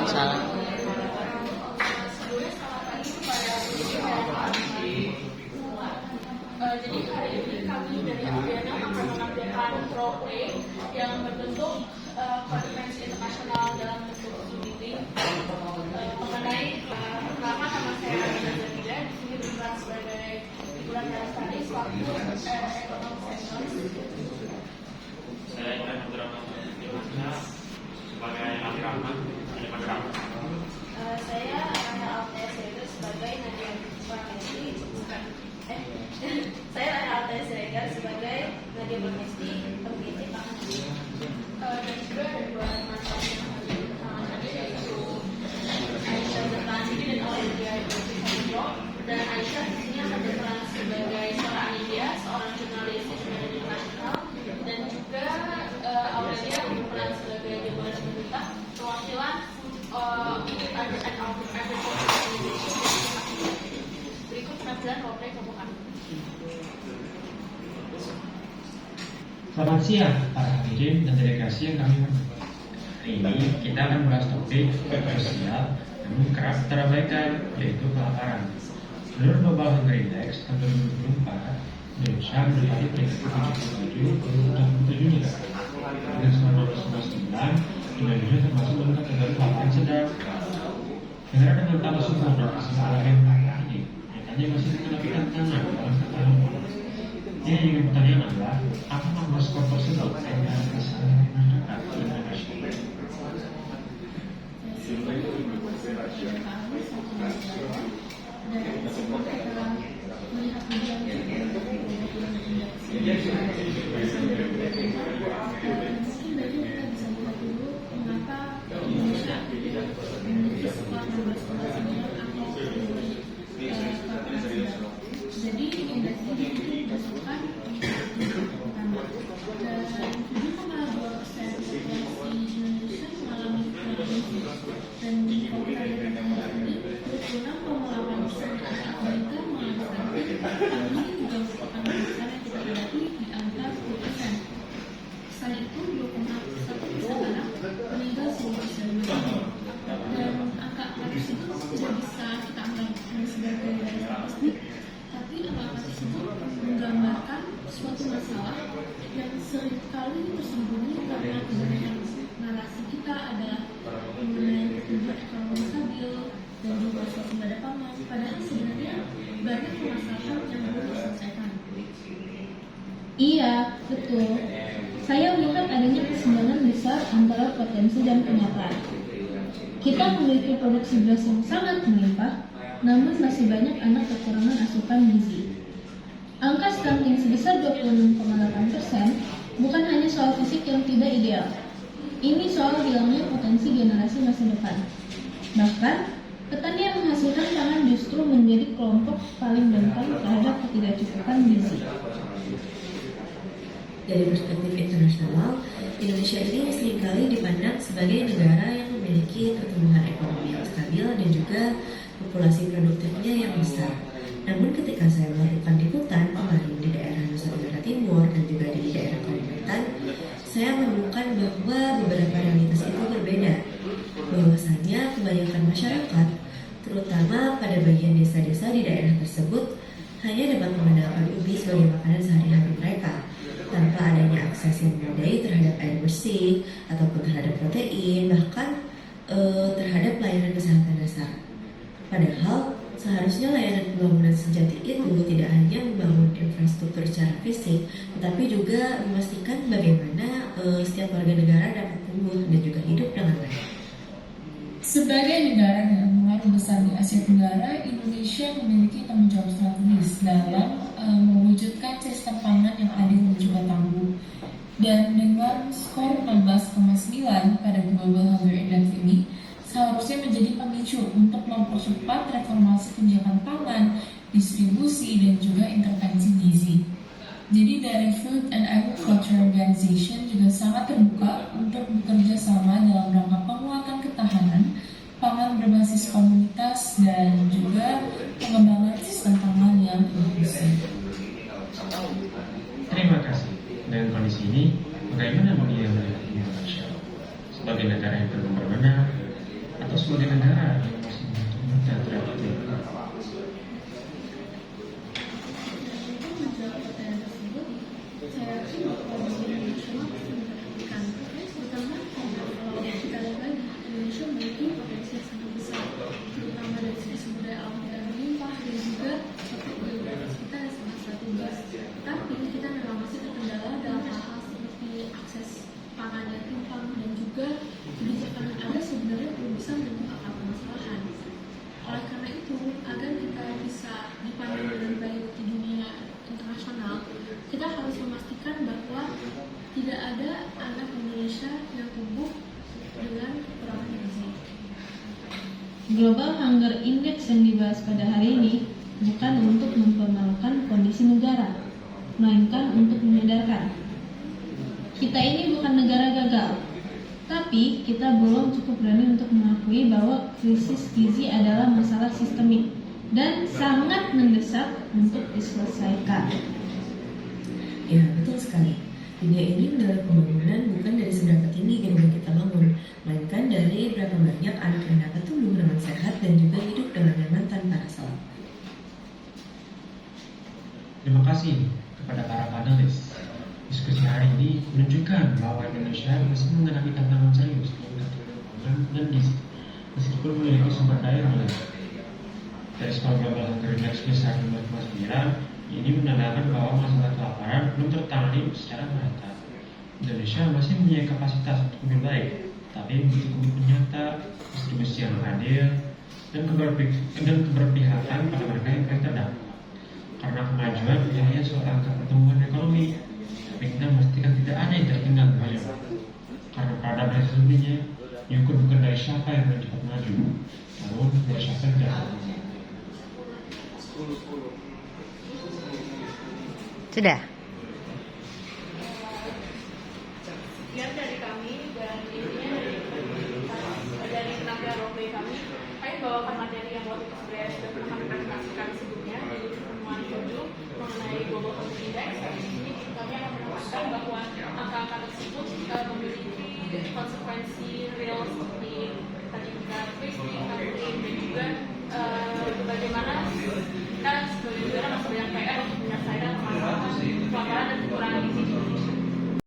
Salah. Jadi hari ini kami dari Aviana akan menampilkan role play yang berbentuk konferensi internasional dalam bentuk Zoom meeting mengenai pertama nama saya Rizal di sini berperan sebagai figuran Darastani selaku ekonomi senior. Saya Ibrahim Abdurrahman sebagai Ali Rahman dari Magelang. Saya Rana Altesega sebagai Nadia Barnesti. Saya Rana Altesega sebagai Nadia Barnesti, pemimpin tangan dan juga ada dua mantan yang hadir tangan hadir yaitu Aisyah Bertani dan Aurelia dan Aisyah di sini akan berperan sebagai seorang media, seorang jurnalis internasional dan juga Aurelia berperan sebagai jurnalis berita perwakilan berikut penampilan roleplay kelompok kami. Selamat siang para hadirin dan delegasi yang kami hormati. Hari ini kita akan membahas topik sosial namun kerap terabaikan, yaitu kelaparan. Menurut Global Hunger Index tahun 2024, Indonesia menempati peringkat 77 negara. Dengan selama 1999, Indonesia termasuk dalam kategori kelaparan sedang. Negara dengan tanah subur dan keseimbangan yang ini nyatanya masih menghadapi tantangan dalam ketahanan. Yang ingin bertanya adalah apa nama skor tersebut dengan kesalahan masyarakat Indonesia. Jadi indeks ini ditentukan Indonesia mengalami kondisi dan ini juga merupakan besar yang kita berarti di angka 10%. Selain itu 2,1% anak meninggal sebelum usia 5 tahun. Dan angka tersebut tidak bisa kita anggap sebagai statistik, tapi angka tersebut menggambarkan suatu masalah yang seringkali tersembunyi karena kebanyakan narasi kita adalah mengenai pertumbuhan ekonomi stabil dan juga swasembada pangan, padahal sebenarnya banyak permasalahan yang belum diselesaikan. Iya, betul. Saya melihat adanya kesenjangan besar antara potensi dan kenyataan. Kita memiliki produksi beras yang sangat melimpah, namun masih banyak anak kekurangan asupan gizi. Angka stunting sebesar 26,8% bukan hanya soal fisik yang tidak ideal. Ini soal hilangnya potensi generasi masa depan. Bahkan, petani yang menghasilkan pangan justru menjadi kelompok paling rentan terhadap ketidakcukupan gizi. Dari perspektif internasional, Indonesia ini seringkali dipandang sebagai negara yang memiliki pertumbuhan ekonomi yang stabil dan juga populasi produktifnya yang besar. Namun ketika saya melakukan liputan kemarin di daerah Nusa Tenggara Timur dan juga di daerah Kalimantan, saya menemukan bahwa beberapa realitas itu berbeda. Bahwasanya kebanyakan masyarakat, terutama pada bagian desa-desa di daerah tersebut, hanya dapat mengandalkan ubi sebagai makanan sehari-hari mereka, tanpa adanya akses yang memadai terhadap air bersih, ataupun terhadap protein, bahkan terhadap layanan kesehatan dasar. Padahal, seharusnya layanan pembangunan sejati itu tidak hanya membangun infrastruktur secara fisik, tetapi juga memastikan bagaimana setiap warga negara dapat tumbuh dan juga hidup dengan baik. Sebagai negara dengan pengaruh besar di Asia Tenggara, Indonesia memiliki tanggung jawab strategis dalam mewujudkan sistem pangan yang adil dan juga tangguh. Dan dengan skor 16,9 pada Global Hunger Index ini, seharusnya menjadi pemicu untuk mempercepat reformasi kebijakan pangan, distribusi, dan juga intervensi gizi. Jadi dari Food and Agriculture Organization juga sangat terbuka untuk bekerja sama dalam rangka penguatan ketahanan pangan berbasis komunitas dan juga pengembangan sistem pangan yang inklusif. Terima kasih. Dengan kondisi ini, bagaimana dunia melihat Indonesia? sebagai negara yang belum berbenah atau sebagai negara yang masih bertumbuh dan terjadi. Menjawab pertanyaan tersebut, saya yakin bahwa Indonesia pasti memperhatikan, terutama karena kalau kita lihat lagi, Indonesia memiliki potensi yang sangat besar, terutama dari segi sumber daya alam yang melimpah dan juga sosok geografis kita yang sangat strategis. Tapi kita memang masih terkendala dalam hal-hal seperti akses pangan yang timpang dan juga kebijakan yang ada sebenarnya belum bisa menyentuh akar permasalahan. Oleh karena itu, agar kita bisa dipandang dengan baik di dunia internasional, kita harus memastikan bahwa tidak ada anak Indonesia yang tumbuh dengan kekurangan gizi. Global Hunger Index yang dibahas pada hari ini bukan untuk mempermalukan kondisi negara, melainkan untuk menyadarkan. Kita ini bukan negara gagal, tapi kita belum cukup berani untuk mengakui bahwa krisis gizi adalah masalah sistemik dan sangat mendesak untuk diselesaikan. Ya, betul sekali. Dunia ini mendapat pembangunan bukan dari seberapa tinggi gedung yang kita bangun, melainkan dari berapa banyak anak yang dapat tumbuh dengan sehat dan juga hidup dengan nyaman tanpa rasa lapar. Terima kasih kepada para panelis. Diskusi hari ini menunjukkan bahwa Indonesia masih menghadapi tantangan serius dalam keuangan dan gizi, meskipun memiliki sumber daya yang rendah. Dari skala global hunger index besar 2,9, ini menandakan bahwa masalah kelaparan belum tertangani secara merata. Indonesia masih mempunyai kapasitas untuk lebih baik, tapi butuh komitmen nyata, distribusi yang adil, dan keberpihakan pada mereka yang paling terdampak. Karena kemajuan hanya soal angka pertumbuhan ekonomi, tapi kita memastikan tidak ada yang tertinggal banyak. Karena peradaban sesungguhnya diukur bukan dari siapa yang lebih cepat maju, namun dari siapa yang tidak maju. Sudah.